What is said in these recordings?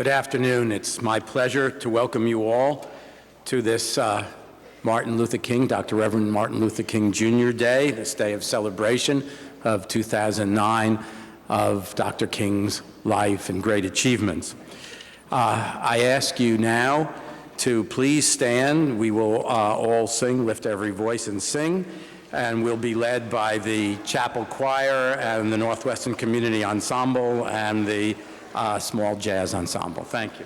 Good afternoon. It's my pleasure to welcome you all to this Martin Luther King, Dr. Reverend Martin Luther King Jr. Day, this day of celebration of 2009 of Dr. King's life and great achievements. I ask you now to please stand. We will all sing, lift every voice and sing, and we'll be led by the chapel choir and the Northwestern Community Ensemble and the small jazz ensemble. Thank you.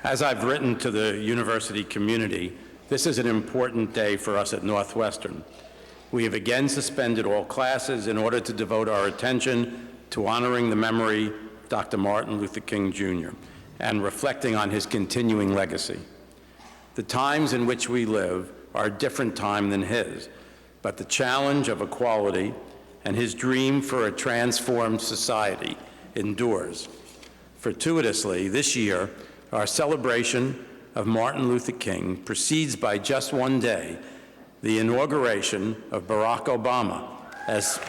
As I've written to the university community, this is an important day for us at Northwestern. We have again suspended all classes in order to devote our attention to honoring the memory of Dr. Martin Luther King Jr. and reflecting on his continuing legacy. The times in which we live are a different time than his, but the challenge of equality and his dream for a transformed society endures. Fortuitously, this year, our celebration of Martin Luther King precedes by just one day the inauguration of Barack Obama as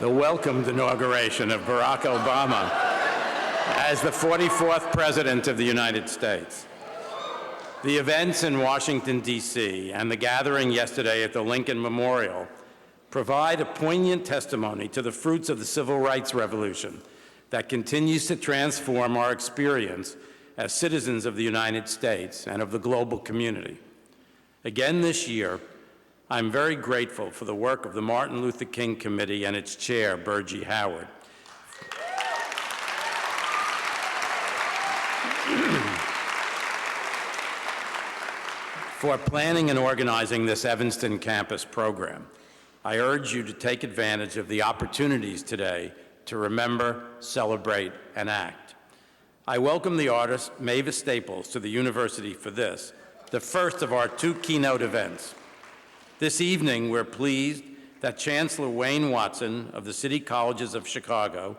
the welcomed inauguration of Barack Obama as the 44th President of the United States. The events in Washington, D.C., and the gathering yesterday at the Lincoln Memorial provide a poignant testimony to the fruits of the Civil Rights Revolution that continues to transform our experience as citizens of the United States and of the global community. Again this year, I'm very grateful for the work of the Martin Luther King Committee and its chair, Burgee Howard. For planning and organizing this Evanston campus program. I urge you to take advantage of the opportunities today to remember, celebrate, and act. I welcome the artist Mavis Staples to the university for this, the first of our two keynote events. This evening, we're pleased that Chancellor Wayne Watson of the City Colleges of Chicago,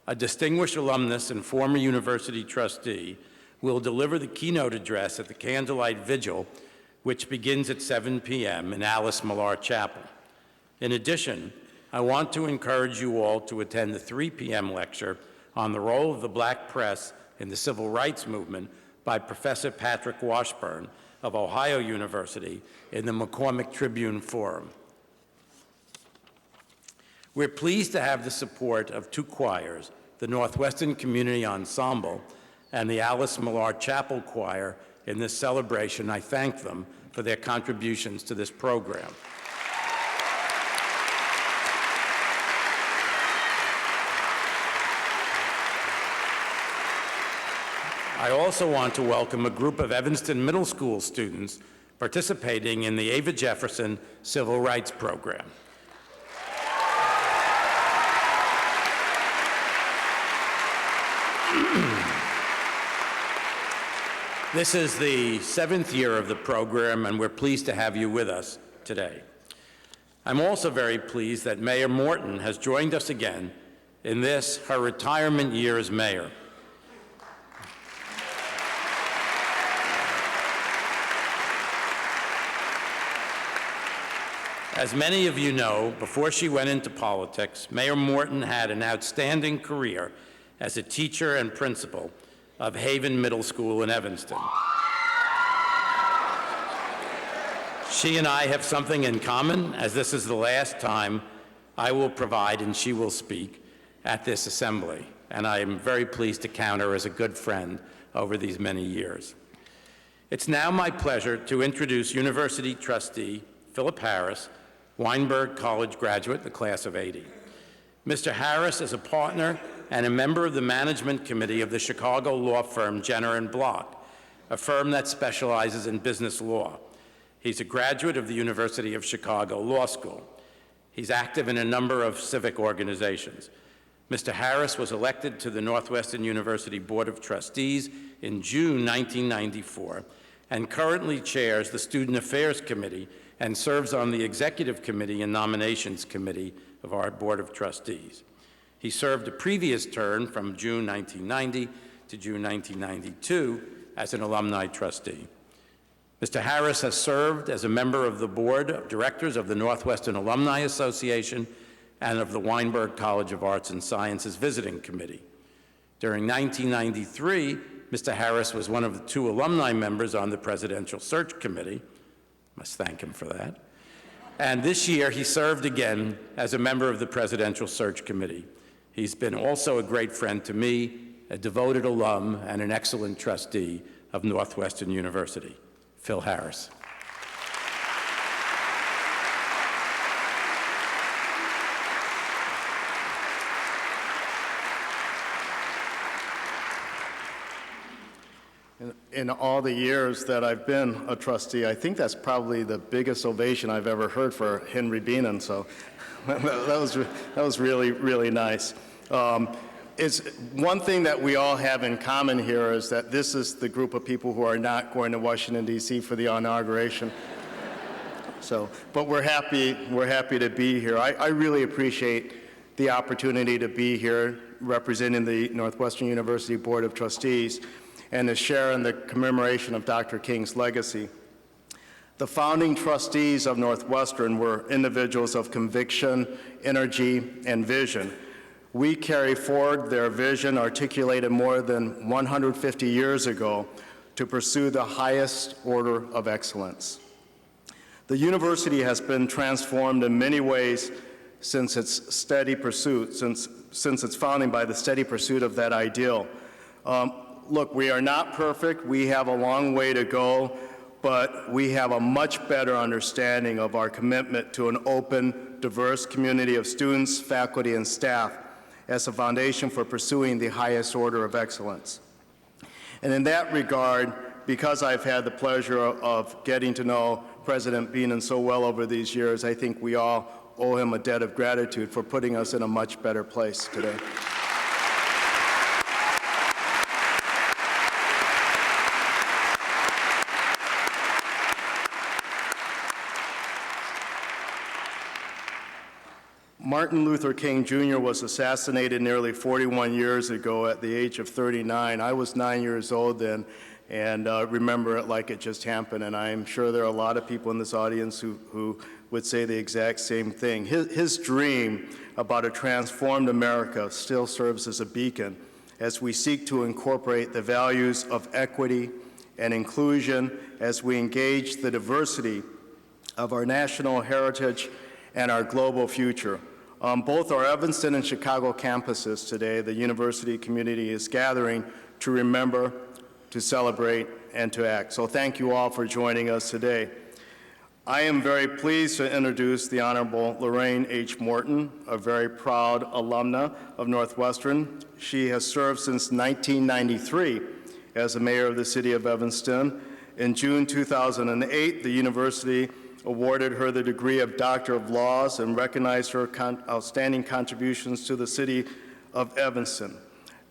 a distinguished alumnus and former university trustee, will deliver the keynote address at the Candlelight Vigil, which begins at 7 p.m. in Alice Millar Chapel. In addition, I want to encourage you all to attend the 3 p.m. lecture on the role of the Black press in the civil rights movement by Professor Patrick Washburn of Ohio University in the McCormick Tribune Forum. We're pleased to have the support of two choirs, the Northwestern Community Ensemble and the Alice Millar Chapel Choir, in this celebration. I thank them for their contributions to this program. I also want to welcome a group of Evanston Middle School students participating in the Ava Jefferson Civil Rights Program. This is the 7th year of the program, and we're pleased to have you with us today. I'm also very pleased that Mayor Morton has joined us again in this, her retirement year as mayor. As many of you know, before she went into politics, Mayor Morton had an outstanding career as a teacher and principal of Haven Middle School in Evanston. She and I have something in common, as this is the last time I will provide and she will speak at this assembly, and I am very pleased to count her as a good friend over these many years. It's now my pleasure to introduce University Trustee Philip Harris, Weinberg College graduate, the class of '80. Mr. Harris is a partner and a member of the management committee of the Chicago law firm Jenner & Block, a firm that specializes in business law. He's a graduate of the University of Chicago Law School. He's active in a number of civic organizations. Mr. Harris was elected to the Northwestern University Board of Trustees in June 1994 and currently chairs the Student Affairs Committee and serves on the Executive Committee and Nominations Committee of our Board of Trustees. He served a previous term from June 1990 to June 1992 as an alumni trustee. Mr. Harris has served as a member of the Board of Directors of the Northwestern Alumni Association and of the Weinberg College of Arts and Sciences Visiting Committee. During 1993, Mr. Harris was one of the 2 alumni members on the Presidential Search Committee. Must thank him for that. And this year, he served again as a member of the Presidential Search Committee. He's been also a great friend to me, a devoted alum, and an excellent trustee of Northwestern University. Phil Harris. In all the years that I've been a trustee, I think that's probably the biggest ovation I've ever heard for Henry Bienen, so that was really, really nice. It's one thing that we all have in common here is that this is the group of people who are not going to Washington, D.C. for the inauguration. But we're happy to be here. I really appreciate the opportunity to be here representing the Northwestern University Board of Trustees and to share in the commemoration of Dr. King's legacy. The founding trustees of Northwestern were individuals of conviction, energy, and vision. We carry forward their vision articulated more than 150 years ago to pursue the highest order of excellence. The university has been transformed in many ways since its steady pursuit, since its founding by the steady pursuit of that ideal. Look, we are not perfect. We have a long way to go, but we have a much better understanding of our commitment to an open, diverse community of students, faculty, and staff as a foundation for pursuing the highest order of excellence. And in that regard, because I've had the pleasure of getting to know President Bienen so well over these years, I think we all owe him a debt of gratitude for putting us in a much better place today. Martin Luther King Jr. was assassinated nearly 41 years ago at the age of 39. I was 9 years old then and remember it like it just happened, and I'm sure there are a lot of people in this audience who would say the exact same thing. His dream about a transformed America still serves as a beacon as we seek to incorporate the values of equity and inclusion as we engage the diversity of our national heritage and our global future. Both our Evanston and Chicago campuses today, the university community is gathering to remember, to celebrate, and to act. So thank you all for joining us today. I am very pleased to introduce the Honorable Lorraine H. Morton, a very proud alumna of Northwestern. She has served since 1993 as the mayor of the city of Evanston. In June 2008, the university awarded her the degree of Doctor of Laws and recognized her outstanding contributions to the city of Evanston.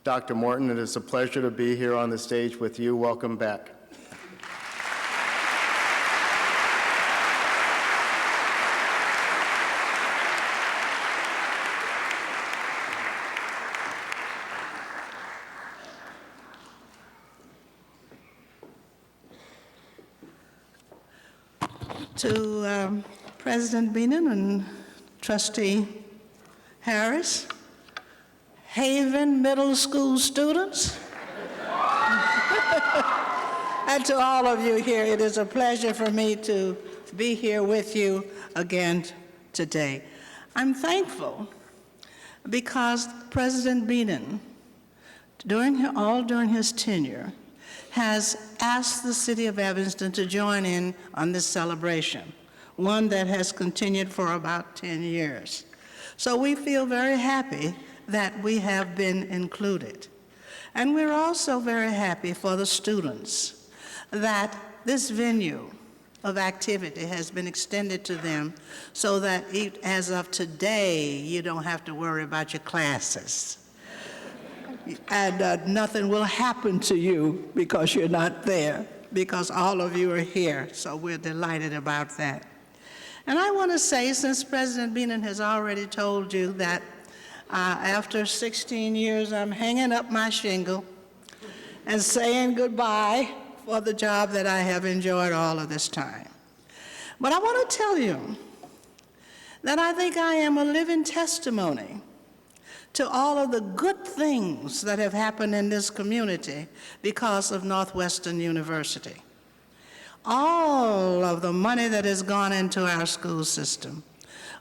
Dr. Morton, it is a pleasure to be here on the stage with you. Welcome back. To President Bienen and Trustee Harris, Haven Middle School students, and to all of you here, it is a pleasure for me to be here with you again today. I'm thankful because President Bienen, during his tenure, has asked the city of Evanston to join in on this celebration, one that has continued for about 10 years. So we feel very happy that we have been included. And we're also very happy for the students that this venue of activity has been extended to them so that as of today, you don't have to worry about your classes. And nothing will happen to you because you're not there, because all of you are here. So we're delighted about that. And I want to say, since President Bienen has already told you that after 16 years, I'm hanging up my shingle and saying goodbye for the job that I have enjoyed all of this time. But I want to tell you that I think I am a living testimony to all of the good things that have happened in this community because of Northwestern University. all of the money that has gone into our school system,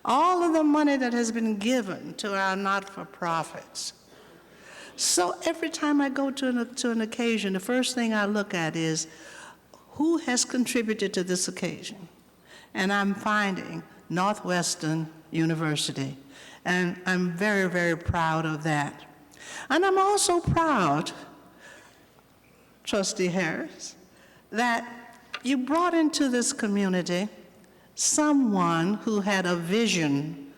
all of the money that has been given to our not-for-profits. So every time I go to an occasion, the first thing I look at is who has contributed to this occasion. And I'm finding Northwestern University. And I'm very, very proud of that. And I'm also proud, Trustee Harris, that you brought into this community someone who had a vision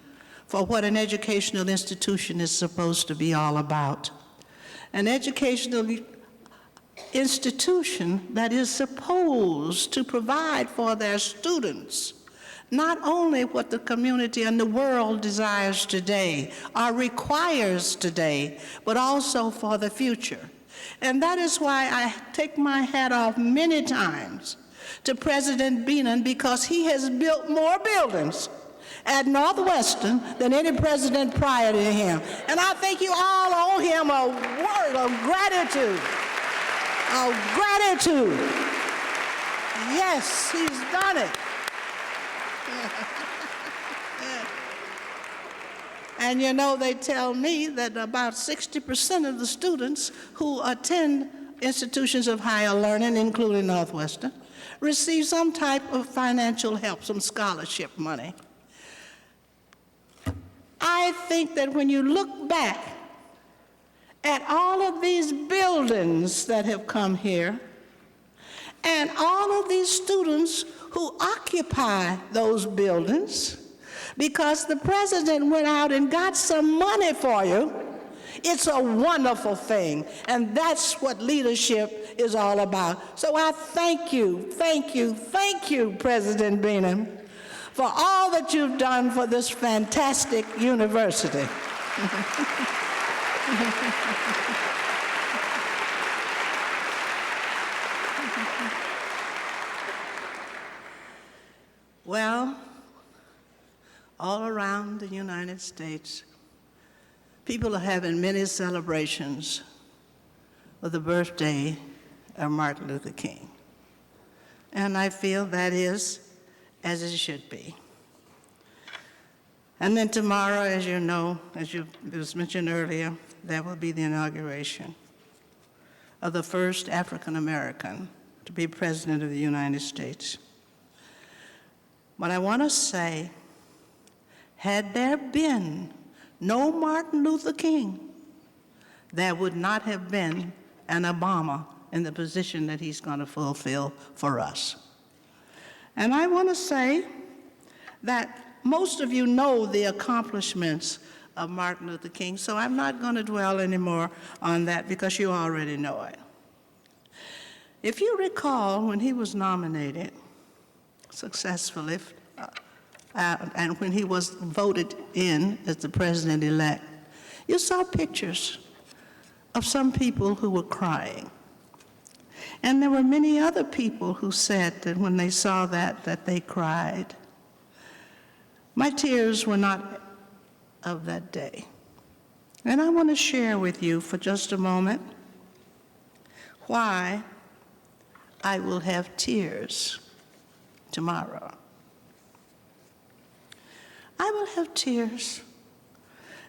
for what an educational institution is supposed to be all about. An educational institution that is supposed to provide for their students not only what the community and the world desires today or requires today, but also for the future. And that is why I take my hat off many times to President Bienen, because he has built more buildings at Northwestern than any president prior to him. And I think you all owe him a word of gratitude. Of gratitude. Yes, he's done it. And you know, they tell me that about 60% of the students who attend institutions of higher learning, including Northwestern, receive some type of financial help, some scholarship money. I think that when you look back at all of these buildings that have come here, and all of these students who occupy those buildings, because the president went out and got some money for you, it's a wonderful thing. And that's what leadership is all about. So I thank you, President Bienen, for all that you've done for this fantastic university. Well, all around the United States, people are having many celebrations of the birthday of Martin Luther King. And I feel that is as it should be. And then tomorrow, as you know, as it was mentioned earlier, that will be the inauguration of the first African American to be President of the United States. But I want to say, had there been no Martin Luther King, there would not have been an Obama in the position that he's going to fulfill for us. And I want to say that most of you know the accomplishments of Martin Luther King, so I'm not going to dwell anymore on that because you already know it. If you recall, when he was nominated successfully, and when he was voted in as the president-elect, you saw pictures of some people who were crying. And there were many other people who said that when they saw that they cried. My tears were not of that day. And I want to share with you for just a moment why I will have tears tomorrow. I will have tears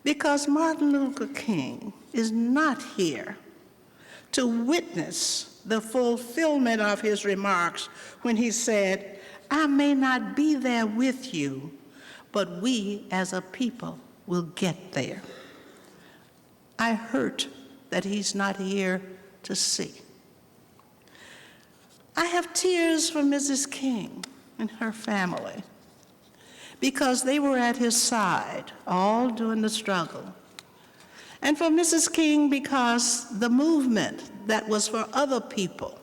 because Martin Luther King is not here to witness the fulfillment of his remarks when he said, "I may not be there with you, but we as a people will get there." I hurt that he's not here to see. I have tears for Mrs. King and her family because they were at his side all during the struggle. And for Mrs. King because the movement that was for other people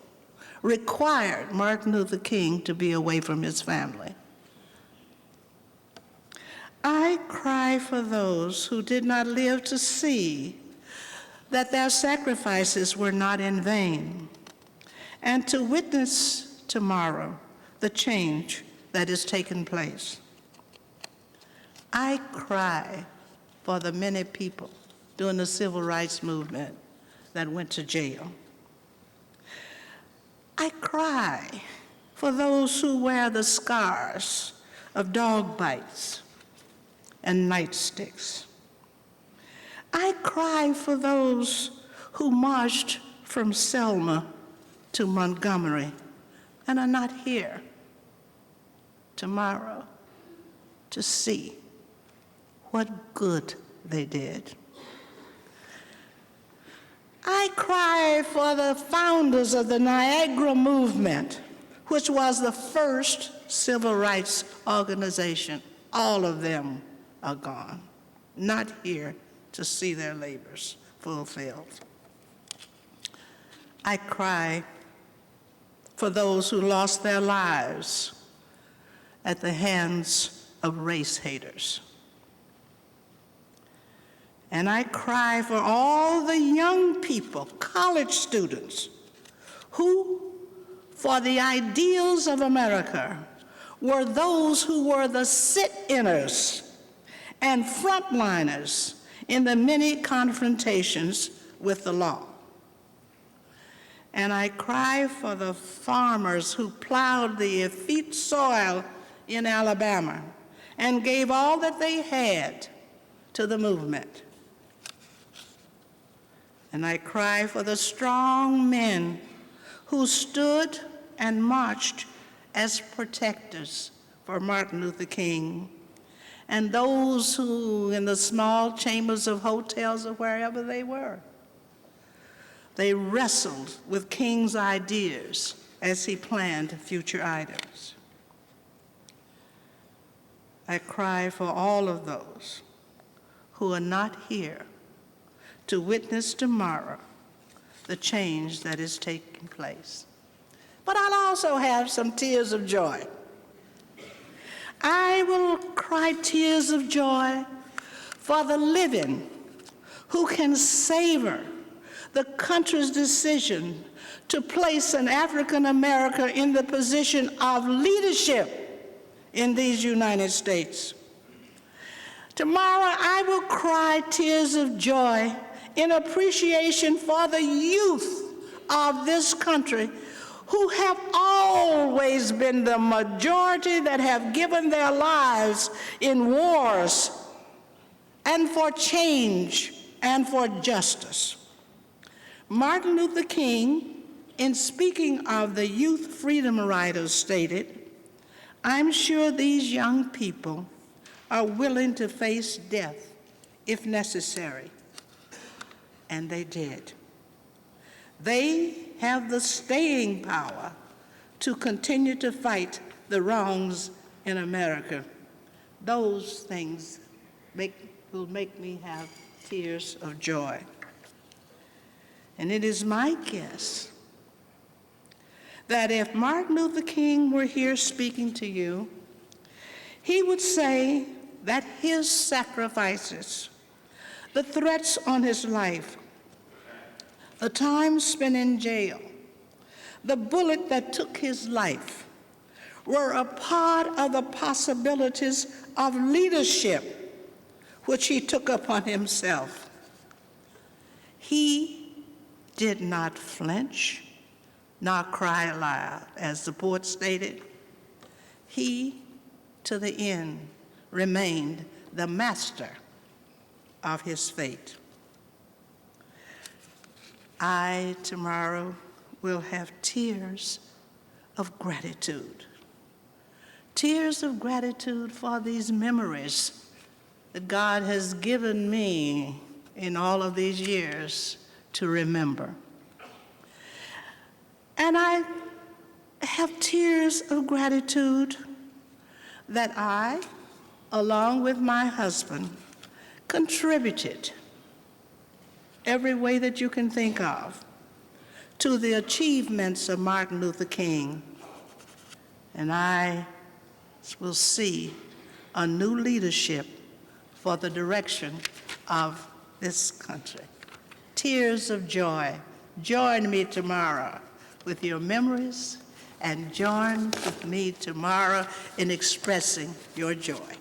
required Martin Luther King to be away from his family. I cry for those who did not live to see that their sacrifices were not in vain, and to witness tomorrow the change that is taking place. I cry for the many people during the civil rights movement that went to jail. I cry for those who wear the scars of dog bites and nightsticks. I cry for those who marched from Selma to Montgomery and are not here tomorrow to see what good they did. I cry for the founders of the Niagara Movement, which was the first civil rights organization. All of them are gone, not here to see their labors fulfilled. I cry for those who lost their lives at the hands of race haters. And I cry for all the young people, college students, who, for the ideals of America, were those who were the sit-inners and frontliners in the many confrontations with the law. And I cry for the farmers who plowed the effete soil in Alabama and gave all that they had to the movement. And I cry for the strong men who stood and marched as protectors for Martin Luther King, and those who, in the small chambers of hotels or wherever they were, they wrestled with King's ideas as he planned future items. I cry for all of those who are not here to witness tomorrow the change that is taking place. But I'll also have some tears of joy. I will cry tears of joy for the living who can savor the country's decision to place an African American in the position of leadership in these United States. Tomorrow, I will cry tears of joy in appreciation for the youth of this country who have always been the majority that have given their lives in wars and for change and for justice. Martin Luther King, in speaking of the youth freedom riders, stated, "I'm sure these young people are willing to face death if necessary." And they did. They have the staying power to continue to fight the wrongs in America. Those things will make me have tears of joy. And it is my guess that if Martin Luther King were here speaking to you, he would say that his sacrifices, the threats on his life, the time spent in jail, the bullet that took his life, were a part of the possibilities of leadership which he took upon himself. He did not flinch nor cry aloud, as the poet stated. He, to the end, remained the master of his fate. I, tomorrow, will have tears of gratitude. Tears of gratitude for these memories that God has given me in all of these years to remember. And I have tears of gratitude that I, along with my husband, contributed every way that you can think of to the achievements of Martin Luther King. And I will see a new leadership for the direction of this country. Tears of joy. Join me tomorrow with your memories, and join with me tomorrow in expressing your joy.